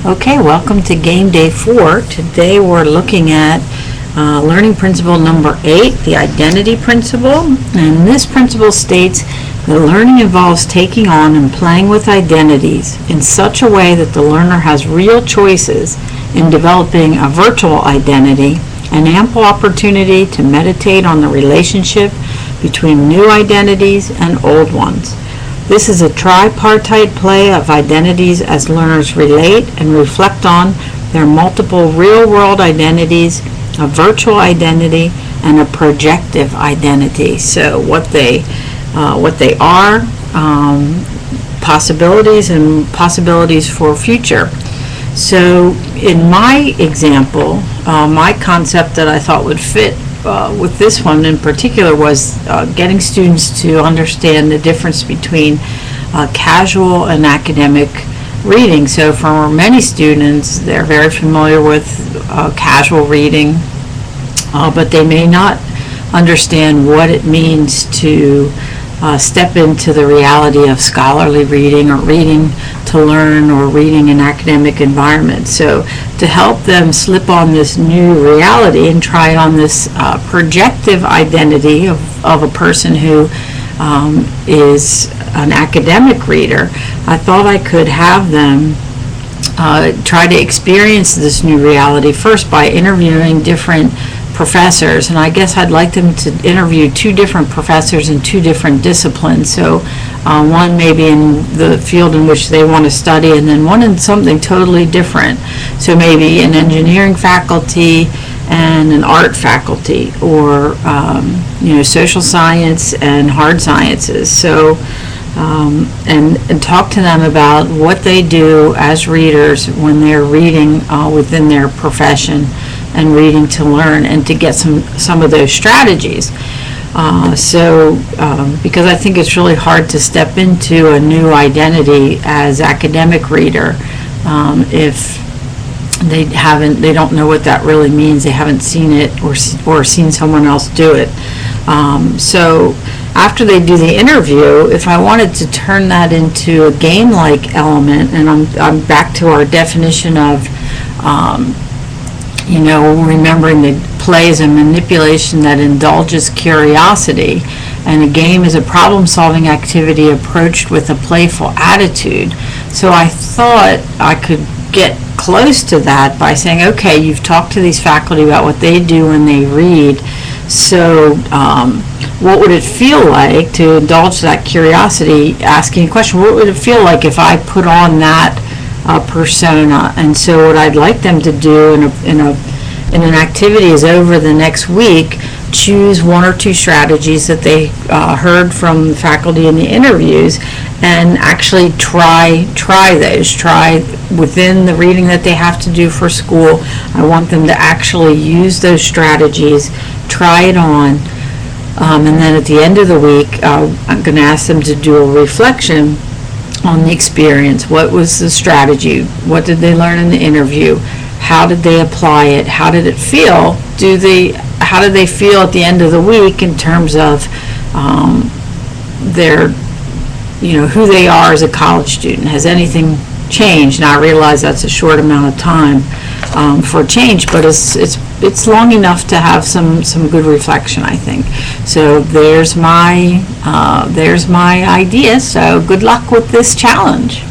Okay, welcome to game day 4. Today we're looking at learning principle number 8, the identity principle. And this principle states that learning involves taking on and playing with identities in such a way that the learner has real choices in developing a virtual identity and ample opportunity to meditate on the relationship between new identities and old ones. This is a tripartite play of identities as learners relate and reflect on their multiple real-world identities, a virtual identity, and a projective identity. So what they are, possibilities, and possibilities for future. So in my example, my concept that I thought would fit with this one in particular was getting students to understand the difference between casual and academic reading. So for many students, they're very familiar with casual reading, but they may not understand what it means to step into the reality of scholarly reading or reading to learn or reading in academic environments. So to help them slip on this new reality and try on this projective identity of a person who is an academic reader, I thought I could have them try to experience this new reality first by interviewing different professors, and I guess I'd like them to interview 2 different professors in 2 different disciplines. So one maybe in the field in which they want to study, and then one in something totally different. So maybe an engineering faculty and an art faculty, or social science and hard sciences. So and talk to them about what they do as readers when they're reading within their profession and reading to learn, and to get some of those strategies. Because I think it's really hard to step into a new identity as academic reader if they don't know what that really means. They haven't seen it or seen someone else do it. So after they do the interview, if I wanted to turn that into a game-like element, and I'm back to our definition of remembering that play is a manipulation that indulges curiosity, and a game is a problem-solving activity approached with a playful attitude. So I thought I could get close to that by saying, okay, you've talked to these faculty about what they do when they read, so what would it feel like to indulge that curiosity, asking a question, what would it feel like if I put on that persona? And so what I'd like them to do in an activity is, over the next week, choose 1 or 2 strategies that they heard from the faculty in the interviews, and actually try those. Try within the reading that they have to do for school. I want them to actually use those strategies, try it on, and then at the end of the week, I'm going to ask them to do a reflection on the experience. What was the strategy? What did they learn in the interview? How did they apply it? How did it feel? How did they feel at the end of the week in terms of who they are as a college student? Has anything changed? Now I realize that's a short amount of time for change, but it's long enough to have some good reflection, I think. So there's my idea. So good luck with this challenge.